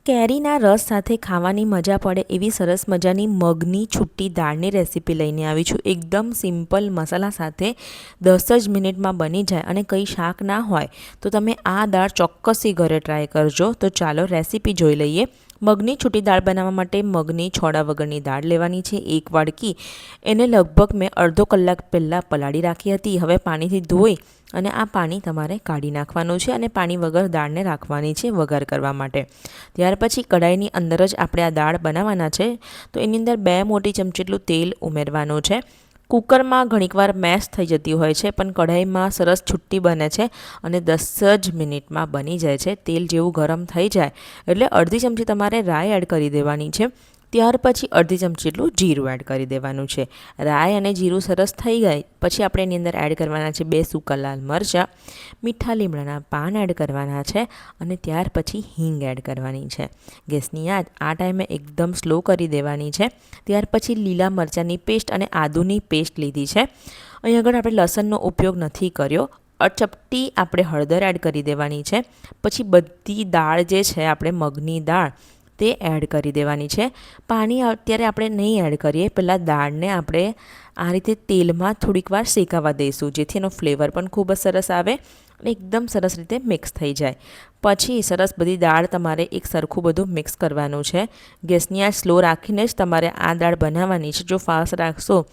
કેરીના રસ સાથે ખાવાની મજા પડે એવી સરસ મજાની મગની છૂટી દાળની રેસીપી લઈને આવી છું। એકદમ સિમ્પલ મસાલા સાથે 10 જ મિનિટમાં બની જાય અને કંઈ શાક ના હોય તો તમે આ દાળ ચોક્કસથી ઘરે ટ્રાય કરજો। તો ચાલો રેસીપી જોઈ લઈએ। મગની છૂટી દાળ બનાવવા માટે મગની છોડા વગરની દાળ લેવાની છે 1 વાડકી। એને લગભગ મેં અડધો કલાક પહેલાં પલાળી રાખી હતી। હવે પાણીથી ધોઈ અને આ પાણી તમારે કાઢી નાખવાનું છે અને પાણી વગર દાળને રાખવાની છે વઘાર કરવા માટે। ત્યાર પછી કઢાઈની અંદર જ આપણે આ દાળ બનાવવાના છે। તો એની અંદર 2 મોટી ચમચી જેટલું તેલ ઉમેરવાનું છે। કુકરમાં ઘણીકવાર મેશ થઈ જતી હોય છે, પણ કઢાઈમાં સરસ છૂટી બને છે અને 10 જ મિનિટમાં બની જાય છે। તેલ જેવું ગરમ થઈ જાય એટલે અડધી ચમચી તમારે રાઈ એડ કરી દેવાની છે। ત્યાર પછી અડધી ચમચી જેટલું જીરું એડ કરી દેવાનું છે। રાઈ અને જીરું સરસ થઈ જાય પછી આપણે એની અંદર એડ કરવાના છે 2 સૂકા લાલ મરચાં, મીઠા લીમડાના પાન એડ કરવાના છે અને ત્યાર પછી હિંગ એડ કરવાની છે। ગેસની આંચ આ ટાઈમે એકદમ સ્લો કરી દેવાની છે। ત્યાર પછી લીલા મરચાંની પેસ્ટ અને આદુની પેસ્ટ લીધી છે। અહીં આગળ આપણે લસણનો ઉપયોગ નથી કર્યો। ચપટી આપણે હળદર એડ કરી દેવાની છે। પછી બધી દાળ જે છે આપણે મગની દાળ તે એડ કરી દેવાની છે। પાણી અત્યારે આપણે નહીં એડ કરીએ, પહેલાં દાળને આપણે આ રીતે તેલમાં થોડીક વાર શેકાવા દઈશું, જેથી એનો ફ્લેવર પણ ખૂબ જ સરસ આવે અને એકદમ સરસ રીતે મિક્સ થઈ જાય। પછી સરસ બધી દાળ તમારે એક સરખું બધું મિક્સ કરવાનું છે। ગેસની આંચ સ્લો રાખીને જ તમારે આ દાળ બનાવવાની છે। જો ફાસ્ટ રાખશો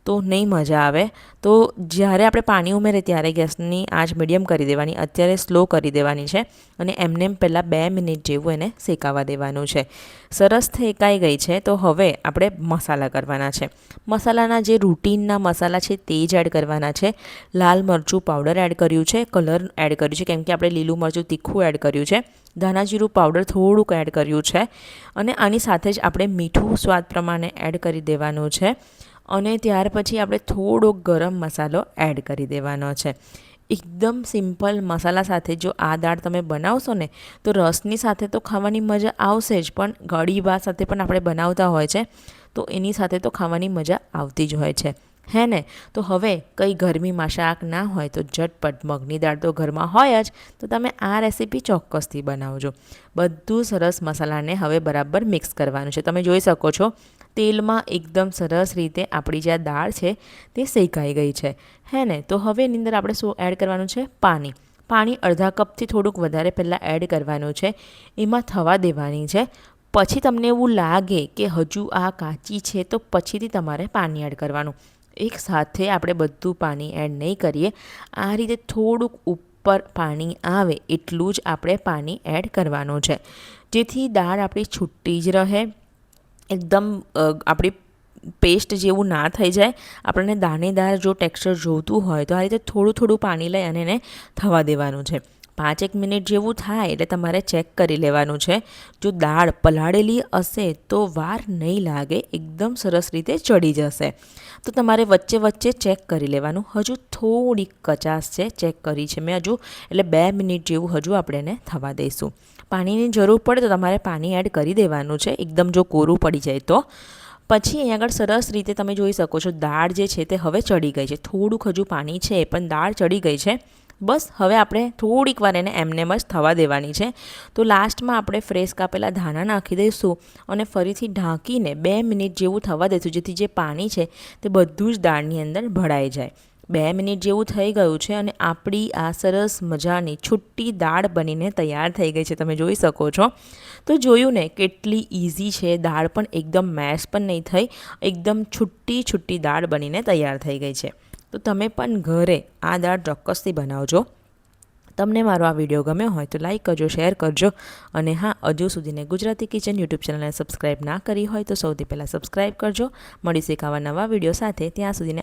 તો નહીં મજા આવે। તો જ્યારે આપણે પાણી ઉમેરીએ ત્યારે ગેસની આંચ મીડિયમ કરી દેવાની, અત્યારે સ્લો કરી દેવાની છે અને એમને પહેલાં 2 મિનિટ જેવું એને શેકાવા દેવાનું છે। સરસ શેકાઈ ગઈ છે તો હવે આપણે મસાલા કરવાના છે। મસાલાના જે રૂટીનના મસાલા છે તે જ એડ કરવાના છે। લાલ મરચું પાવડર એડ કર્યું છે, કલર એડ કર્યું છે કેમ કે આપણે લીલું મરચું તીખું એડ કર્યું છે, ધાણા જીરું પાવડર થોડુંક એડ કર્યું છે અને આની સાથે જ આપણે મીઠું સ્વાદ પ્રમાણે એડ કરી દેવાનું છે અને ત્યાર પછી આપણે થોડો ગરમ મસાલો એડ કરી દેવાનો છે। એકદમ સિમ્પલ મસાલા સાથે જો આ દાળ તમે બનાવશો ને તો રસની સાથે તો ખાવાની મજા આવશે જ, પણ કઢી ભાત સાથે પણ આપણે બનાવતા હોય છે તો એની સાથે તો ખાવાની મજા આવતી જ હોય છે, હે ને। તો હવે કંઈ ગરમીમાં શાક ના હોય તો ઝટપટ મગની દાળ તો ઘરમાં હોય જ, તો તમે આ રેસીપી ચોક્કસથી બનાવજો। બધું સરસ મસાલાને હવે બરાબર મિક્સ કરવાનું છે। તમે જોઈ શકો છો તેલમાં એકદમ સરસ રીતે આપણી જે દાળ છે તે શેકાઈ ગઈ છે, હે ને। તો હવે એની અંદર આપણે શું એડ કરવાનું છે? પાણી। પાણી અડધા કપથી થોડુંક વધારે પહેલાં એડ કરવાનું છે, એમાં થવા દેવાની છે। પછી તમને એવું લાગે કે હજુ આ કાચી છે તો પછીથી તમારે પાણી એડ કરવાનું। એક સાથે આપણે બધું પાણી એડ નહીં કરીએ, આ રીતે થોડુંક ઉપર પાણી આવે એટલું જ આપણે પાણી એડ કરવાનું છે, જેથી દાળ આપણી છૂટી જ રહે, એકદમ આપણી પેસ્ટ જેવું ના થઈ જાય। આપણને દાણેદાર જો ટેક્સચર જોઈતું હોય તો આ રીતે થોડું થોડું પાણી લઈ અને એને થવા દેવાનું છે। 5-1 મિનિટ જેવું થાય એટલે તમારે ચેક કરી લેવાનું છે। જો દાળ પલાળેલી હશે તો વાર નહીં લાગે, એકદમ સરસ રીતે ચડી જશે। તો તમારે વચ્ચે વચ્ચે ચેક કરી લેવાનું। હજુ થોડીક કચાશ છે, ચેક કરી છે મેં હજુ, એટલે 2 મિનિટ જેવું હજુ આપણે એને થવા દઈશું। પાણીની જરૂર પડે તો તમારે પાણી એડ કરી દેવાનું છે, એકદમ જો કોરું પડી જાય તો। પછી અહીં આગળ સરસ રીતે તમે જોઈ શકો છો દાળ જે છે તે હવે ચડી ગઈ છે, થોડુંક હજુ પાણી છે પણ દાળ ચડી ગઈ છે। બસ હવે આપણે થોડીક વાર એને એમનેમ જ થવા દેવાની છે। તો લાસ્ટમાં આપણે ફ્રેશ કાપેલા ધાણા નાખી દઈશું અને ફરીથી ઢાંકીને 2 મિનિટ જેવું થવા દઈશું, જેથી જે પાણી છે તે બધું જ દાળની અંદર ભળાઈ જાય। 2 મિનિટ જેવું થઈ ગયું છે અને આપણી આ સરસ મજાની છૂટી દાળ બનીને તૈયાર થઈ ગઈ છે, તમે જોઈ શકો છો। તો જોયું ને કેટલી ઇઝી છે, દાળ પણ એકદમ મેશ પણ નહીં થઈ, એકદમ છૂટી છૂટી દાળ બનીને તૈયાર થઈ ગઈ છે। તો તમે પણ ઘરે આ દાળ ચોક્કસથી બનાવજો। તમને મારો આ વિડીયો ગમ્યો હોય તો લાઈક કરજો, શેર કરજો અને હા, હજુ સુધીને ગુજરાતી કિચન યુટ્યુબ ચેનલને સબસ્ક્રાઈબ ના કરી હોય તો સૌથી પહેલાં સબસ્ક્રાઈબ કરજો। મળીશું એક આવા નવા વિડીયો સાથે, ત્યાં સુધીને